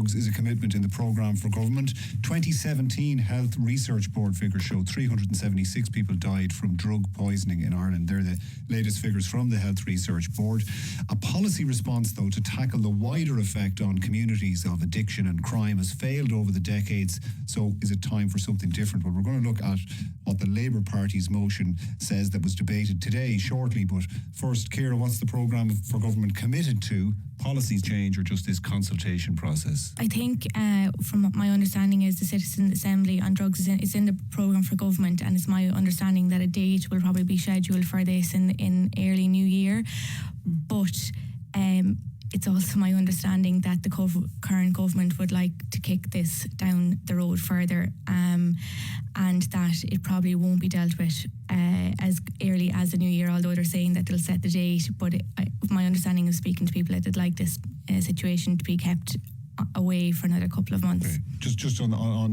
drugs is a commitment in the programme for government. 2017 Health Research Board figures show 376 people died from drug poisoning in Ireland. They're the latest figures from the Health Research Board. A policy response, though, to tackle the wider effect on communities of addiction and crime has failed over the decades. So is it time for something different? Well, we're going to look at what the Labour Party's motion says that was debated today shortly. But first, Ciara, what's the programme for government committed to? Policy change or just this consultation process? I think from what my understanding is, the Citizen Assembly on Drugs is in the programme for government, and it's my understanding that a date will probably be scheduled for this in early new year. But it's also my understanding that the current government would like to kick this down the road further, and that it probably won't be dealt with as early as the new year, although they're saying that they'll set the date. But my understanding of speaking to people, that they'd like this situation to be kept away for another couple of months. Okay. Just on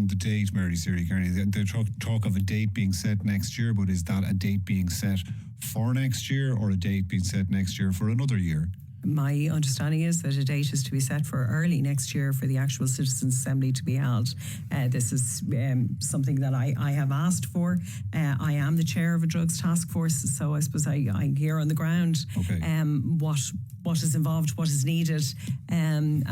the date, Mary Siri Kearney, they talk of a date being set next year, but is that a date being set for next year or a date being set next year for another year? My understanding is that a date is to be set for early next year for the actual Citizens' Assembly to be held. This is something that I have asked for. I am the chair of a drugs task force, so I suppose I hear on the ground what is involved, what is needed, and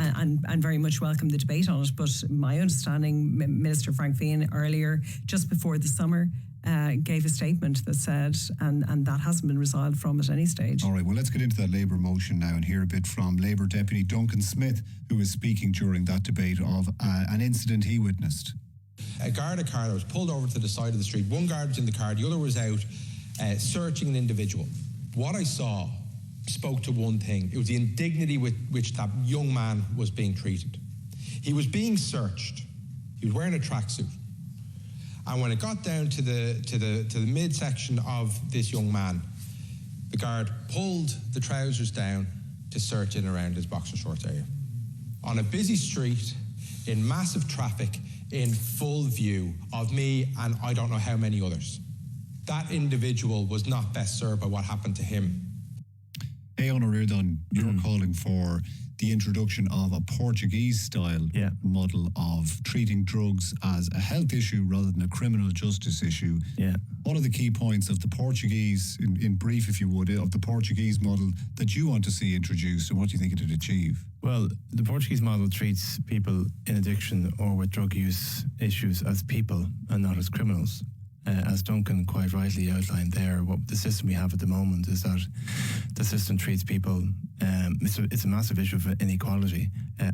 very much welcome the debate on it. But my understanding, Minister Frank Fionn earlier, just before the summer, gave a statement that said, and that hasn't been resolved from at any stage. All right, well, let's get into that Labour motion now and hear a bit from Labour Deputy Duncan Smith, who was speaking during that debate of an incident he witnessed. A Garda car that was pulled over to the side of the street. One guard was in the car, the other was out searching an individual. What I saw spoke to one thing. It was the indignity with which that young man was being treated. He was being searched. He was wearing a tracksuit. And when it got down to the midsection of this young man, the guard pulled the trousers down to search in around his boxer shorts area. On a busy street, in massive traffic, in full view of me and I don't know how many others. That individual was not best served by what happened to him. Aodhán, you're calling for the introduction of a Portuguese-style model of treating drugs as a health issue rather than a criminal justice issue. Yeah. What are the key points of the Portuguese, in brief if you would, of the Portuguese model that you want to see introduced, and what do you think it would achieve? Well, the Portuguese model treats people in addiction or with drug use issues as people and not as criminals. As Duncan quite rightly outlined there, what the system we have at the moment is that the system treats people, it's a massive issue of inequality,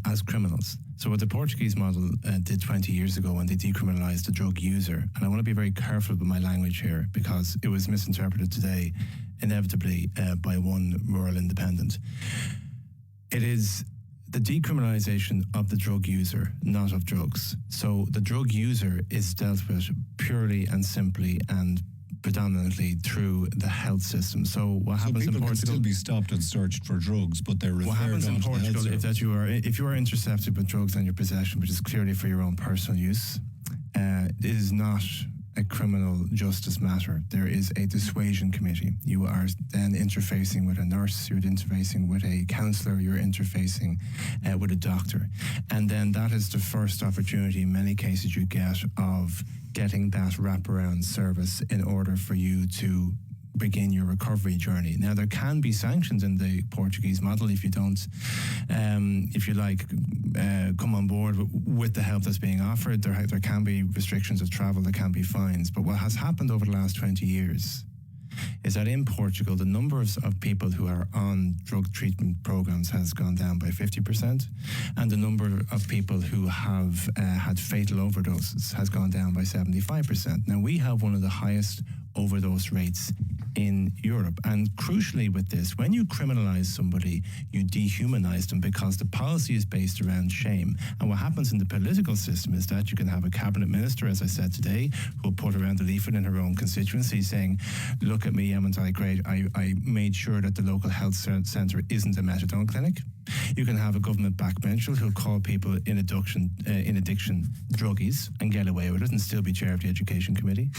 as criminals. So what the Portuguese model did 20 years ago when they decriminalised the drug user, and I want to be very careful with my language here because it was misinterpreted today, inevitably, by one rural independent. It is the decriminalisation of the drug user, not of drugs. So the drug user is dealt with purely and simply and predominantly through the health system. So what happens in Portugal? Can still be stopped and searched for drugs, but they're referred what happens in Portugal if you are intercepted with drugs on your possession, which is clearly for your own personal use, it is not a criminal justice matter. There is a dissuasion committee. You are then interfacing with a nurse, you're interfacing with a counsellor, you're interfacing with a doctor. And then that is the first opportunity in many cases you get of getting that wraparound service in order for you to begin your recovery journey. Now, there can be sanctions in the Portuguese model if you don't, if you like, come on board with the help that's being offered. There can be restrictions of travel, there can be fines. But what has happened over the last 20 years is that in Portugal, the number of people who are on drug treatment programs has gone down by 50%, and the number of people who have had fatal overdoses has gone down by 75%. Now, we have one of the highest overdose rates in Europe. And crucially with this, when you criminalize somebody, you dehumanize them because the policy is based around shame. And what happens in the political system is that you can have a cabinet minister, as I said today, who will put around the leaflet in her own constituency saying, look at me, haven't I great? I made sure that the local health centre isn't a methadone clinic. You can have a government backbencher who'll call people in addiction druggies and get away with it and still be chair of the Education Committee.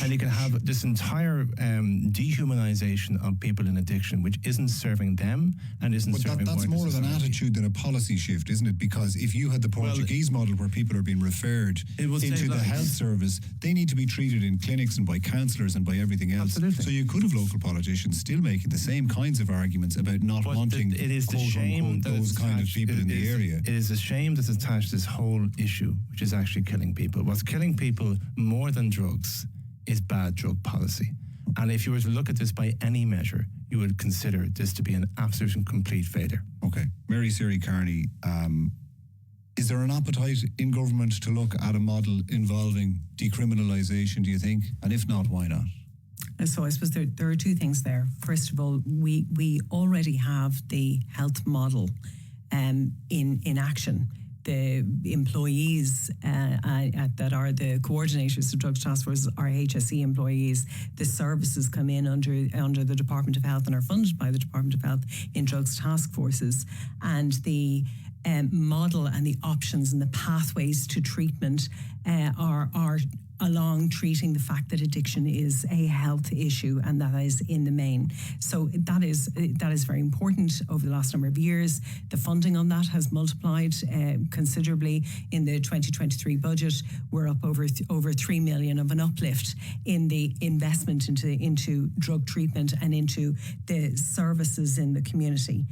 And you can have this entire dehumanisation of people in addiction, which isn't serving them and isn't serving that's more of an attitude than a policy shift, isn't it? Because if you had the Portuguese model where people are being referred into the health service, they need to be treated in clinics and by counsellors and by everything else. Absolutely. So you could have local politicians still making the same kinds of arguments about not wanting it is the quote, shame unquote, that those kind of people in the area. It is a shame that's attached to this whole issue, which is actually killing people. What's killing people more than drugs is bad drug policy. And if you were to look at this by any measure, you would consider this to be an absolute and complete failure. Okay. Mary Siri Carney, is there an appetite in government to look at a model involving decriminalisation, do you think? And if not, why not? And so I suppose there are two things there. First of all, we already have the health model in action. The employees that are the coordinators of Drugs Task Force are HSE employees. The services come in under the Department of Health and are funded by the Department of Health in Drugs Task Forces. And the model and the options and the pathways to treatment are along treating the fact that addiction is a health issue, and that is in the main. So that is very important over the last number of years. The funding on that has multiplied considerably. In the 2023 budget, we're up over 3 million of an uplift in the investment into drug treatment and into the services in the community.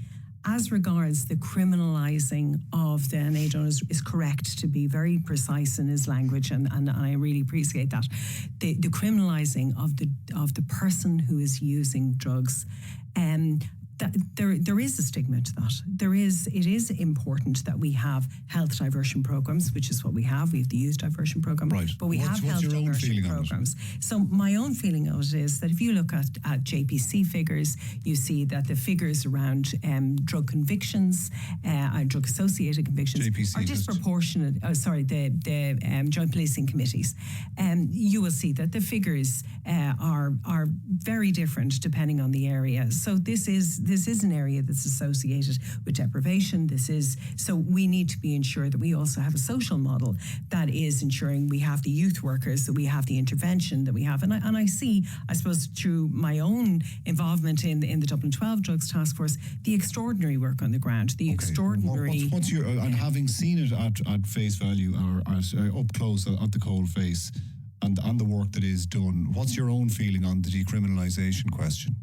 As regards the criminalising of the, and Aodhán is correct to be very precise in his language, and I really appreciate that. The criminalising of the person who is using drugs, there is a stigma to that. It is important that we have health diversion programs, which is what we have. We have the youth diversion program, right. But we have health diversion programs. So my own feeling of it is that if you look at JPC figures, you see that the figures around drug convictions, drug associated convictions JPC are disproportionate. The Joint Policing Committees. You will see that the figures are very different depending on the area. So this is an area that's associated with deprivation. So we need to be ensured that we also have a social model that is ensuring we have the youth workers, that we have the intervention that we have. And I see, I suppose, through my own involvement in the Dublin 12 Drugs Task Force, the extraordinary work on the ground, the extraordinary... What's your, and having seen it at face value or up close at the cold face and the work that is done, what's your own feeling on the decriminalisation question?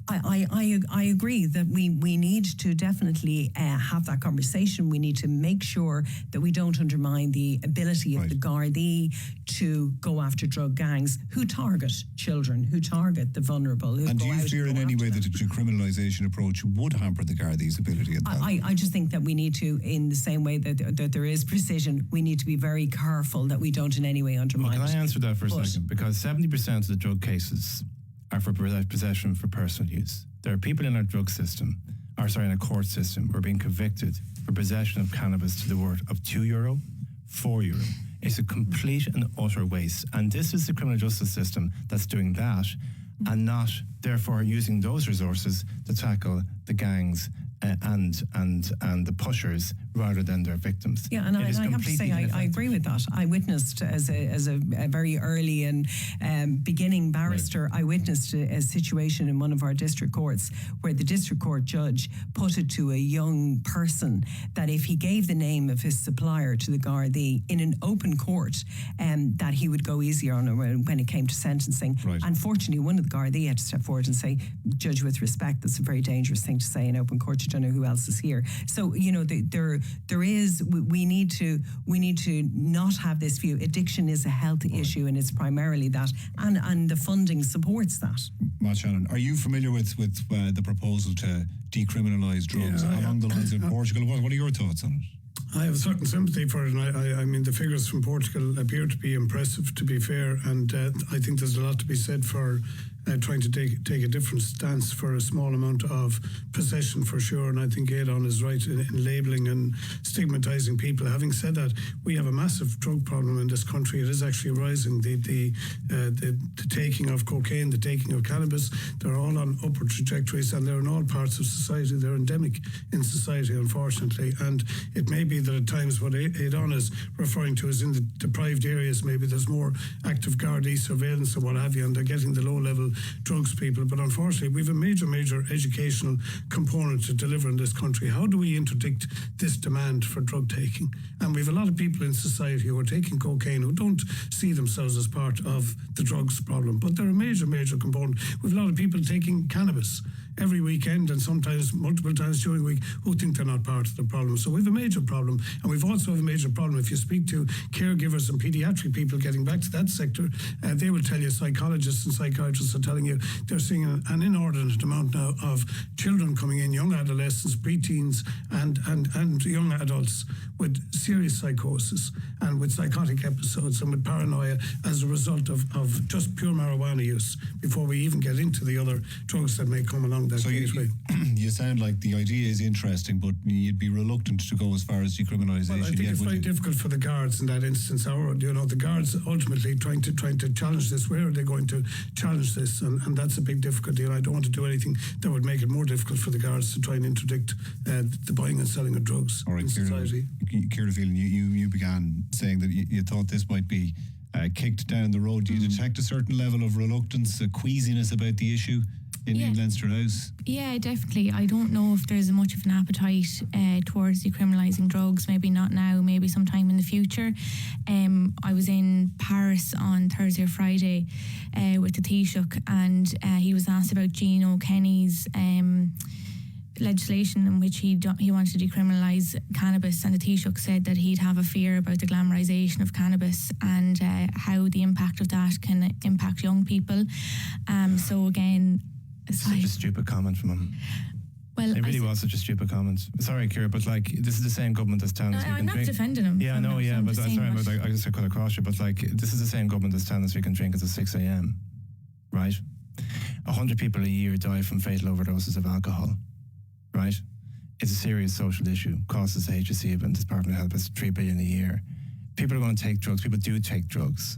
I agree that we need to definitely have that conversation. We need to make sure that we don't undermine the ability of the Gardaí to go after drug gangs who target children, who target the vulnerable. And do you fear in any way that a decriminalisation approach would hamper the Gardaí's ability at that? I just think that we need to, in the same way that there is precision, we need to be very careful that we don't in any way undermine Can I answer that for a second? Because 70% of the drug cases are for possession for personal use. There are people in our drug system, in a court system, who are being convicted for possession of cannabis to the worth of €2, €4. It's a complete and utter waste. And this is the criminal justice system that's doing that and not, therefore, using those resources to tackle the gangs and the pushers rather than their victims. Yeah, and I have to say I agree with that. I witnessed as a very early and beginning barrister, I witnessed a situation in one of our district courts where the district court judge put it to a young person that if he gave the name of his supplier to the Gardaí in an open court, that he would go easier on him when it came to sentencing. Right. Unfortunately, one of the Gardaí had to step forward and say, "Judge, with respect, that's a very dangerous thing to say in open court. You don't know who else is here." So we need to not have this view. Addiction is a health issue, and it's primarily that, and the funding supports that. Matt Shannon, are you familiar with the proposal to decriminalise drugs along the lines of Portugal? What are your thoughts on it? I have a certain sympathy for it, and I mean the figures from Portugal appear to be impressive, to be fair, and I think there's a lot to be said for trying to take a different stance for a small amount of possession for sure. And I think Aodhán is right in labelling and stigmatising people. Having said that, we have a massive drug problem in this country. It is actually rising. The taking of cocaine, the taking of cannabis, they're all on upward trajectories, and they're in all parts of society. They're endemic in society, unfortunately. And it may be that at times what Aodhán is referring to is in the deprived areas, maybe there's more active Gardaí surveillance and what have you, and they're getting the low-level drugs people. But unfortunately, we have a major educational component to deliver in this country. How do we interdict this demand for drug taking? And we have a lot of people in society who are taking cocaine who don't see themselves as part of the drugs problem, but they're a major component. We have a lot of people taking cannabis every weekend and sometimes multiple times during the week who think they're not part of the problem. So we have a major problem, and we've also have a major problem if you speak to caregivers and paediatric people, getting back to that sector, they will tell you, psychologists and psychiatrists are telling you they're seeing an inordinate amount now of children coming in, young adolescents, preteens and young adults with serious psychosis and with psychotic episodes and with paranoia as a result of just pure marijuana use, before we even get into the other drugs that may come along that gateway. You sound like the idea is interesting, but you'd be reluctant to go as far as decriminalisation. Well, I think it's very difficult for the guards in that instance. The guards ultimately trying to challenge this. Where are they going to challenge this? And that's a big difficulty. And I don't want to do anything that would make it more difficult for the guards to try and interdict the buying and selling of drugs in society. Ciara Phelan, you began saying that you thought this might be kicked down the road. Do you detect a certain level of reluctance, a queasiness about the issue in Leinster House? Yeah, definitely. I don't know if there's much of an appetite towards decriminalising drugs. Maybe not now, maybe sometime in the future. I was in Paris on Thursday or Friday with the Taoiseach, and he was asked about Gino Kenny's legislation in which he wanted to decriminalise cannabis, and the Taoiseach said that he'd have a fear about the glamorisation of cannabis and how the impact of that can impact young people. So again, it's such a stupid comment from him. Well, it really was such a stupid comment. Sorry, Ciara, but this is the same government that's telling us we can I'm not drink. defending him. Yeah, no, yeah, but I'm sorry, but I just cut across you. But this is the same government that's telling us we can drink at 6 a.m. Right? 100 people a year die from fatal overdoses of alcohol. Right? It's a serious social issue. Costs the HSE and the Department of Health is $3 billion a year. People are going to take drugs. People do take drugs.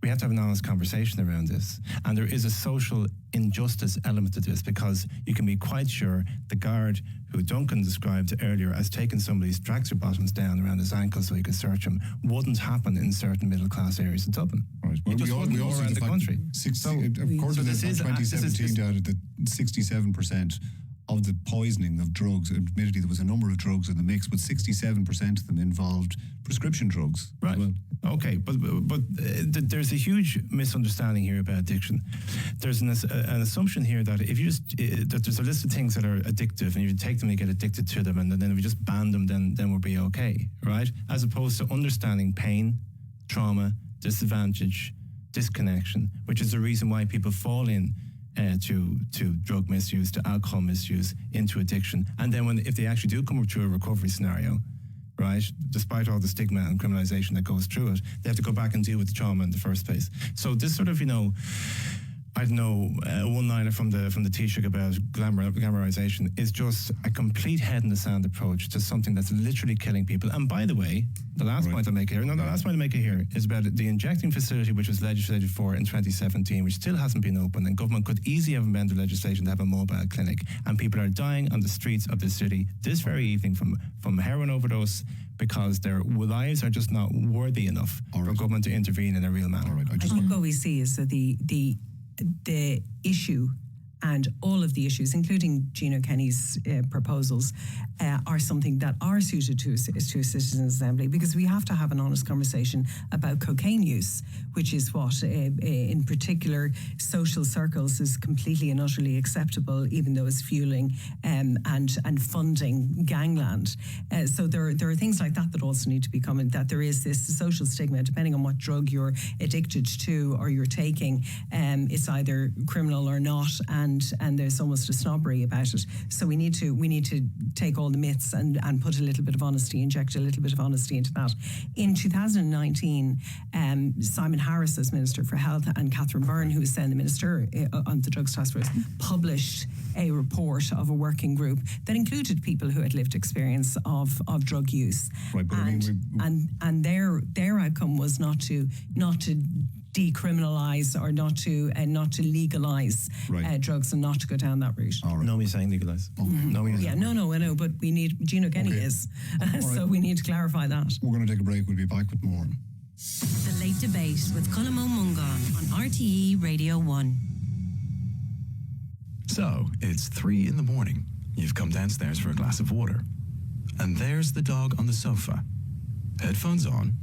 We have to have an honest conversation around this. And there is a social injustice element to this, because you can be quite sure the guard who Duncan described earlier as taking somebody's tracksuit bottoms down around his ankles so he could search him wouldn't happen in certain middle class areas in Dublin. Right. Well, we all around the country. According to the 2017 data, that 67% of the poisoning of drugs, admittedly there was a number of drugs in the mix, but 67% of them involved prescription drugs. Right. Well, okay, but there's a huge misunderstanding here about addiction. There's an assumption here that if you just that there's a list of things that are addictive, and you take them, you get addicted to them, and then if we just ban them, then we'll be okay, right? As opposed to understanding pain, trauma, disadvantage, disconnection, which is the reason why people fall in to drug misuse, to alcohol misuse, into addiction. And then if they actually do come up to a recovery scenario, right, despite all the stigma and criminalisation that goes through it, they have to go back and deal with the trauma in the first place. So this sort of, I don't know, one-liner from the Taoiseach about glamorization is just a complete head-in-the-sand approach to something that's literally killing people. And by the way, the last point I make here is about the injecting facility, which was legislated for in 2017, which still hasn't been opened, and government could easily have amended legislation to have a mobile clinic. And people are dying on the streets of this city this very evening from heroin overdose, because their lives are just not worthy enough for government to intervene in a real manner. I think what we see is that the issue and all of the issues, including Gino Kenny's proposals, are something that are suited to a citizens' assembly, because we have to have an honest conversation about cocaine use, which is what, in particular, social circles is completely and utterly acceptable, even though it's fueling and funding gangland. So there are things like that also need to be coming, that there is this social stigma, depending on what drug you're addicted to or you're taking, it's either criminal or not, and and there's almost a snobbery about it. So we need to take all the myths and put a little bit of honesty, inject a little bit of honesty into that. In 2019, Simon Harris, as Minister for Health, and Catherine Byrne, who is then the Minister on the Drugs Task Force, published a report of a working group that included people who had lived experience of drug use. Right, but and their outcome was not to decriminalise or not to legalise drugs and not to go down that route. Right. Nobody's saying legalise. No, I know, but we need, Gino Kenny is. So we need to clarify that. We're going to take a break. We'll be back with more. The Late Debate with Colm Ó Mongáin on RTE Radio 1. So, it's 3 a.m. You've come downstairs for a glass of water. And there's the dog on the sofa. Headphones on,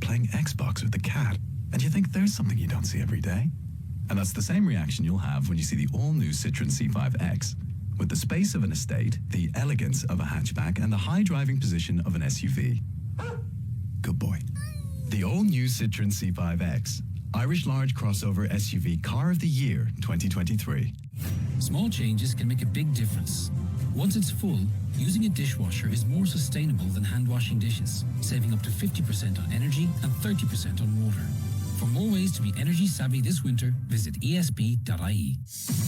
playing Xbox with the cat. And you think there's something you don't see every day. And that's the same reaction you'll have when you see the all-new Citroën C5X. With the space of an estate, the elegance of a hatchback, and the high driving position of an SUV. Good boy. The all-new Citroën C5X. Irish Large Crossover SUV Car of the Year 2023. Small changes can make a big difference. Once it's full, using a dishwasher is more sustainable than hand washing dishes, saving up to 50% on energy and 30% on water. For more ways to be energy savvy this winter, visit esp.ie.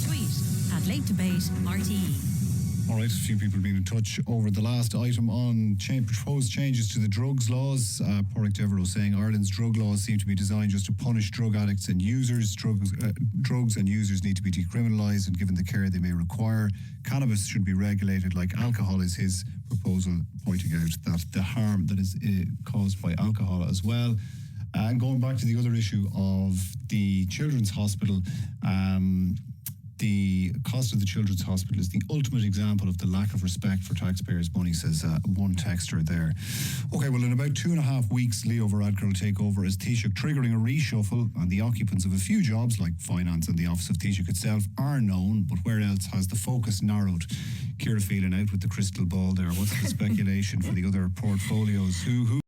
Tweet at Late Debate RTE. All right, a few people have been in touch over the last item on proposed changes to the drugs laws. Porrick Devereux saying Ireland's drug laws seem to be designed just to punish drug addicts and users. Drugs and users need to be decriminalised and given the care they may require. Cannabis should be regulated like alcohol is his proposal, pointing out that the harm that is caused by alcohol as well. And going back to the other issue of the Children's Hospital, the cost of the Children's Hospital is the ultimate example of the lack of respect for taxpayers' money, says one texter there. Okay, well, in about 2.5 weeks, Leo Varadkar will take over as Taoiseach, triggering a reshuffle, and the occupants of a few jobs, like finance and the office of Taoiseach itself, are known, but where else has the focus narrowed? Ciara feeling out with the crystal ball there. What's the speculation for the other portfolios? Who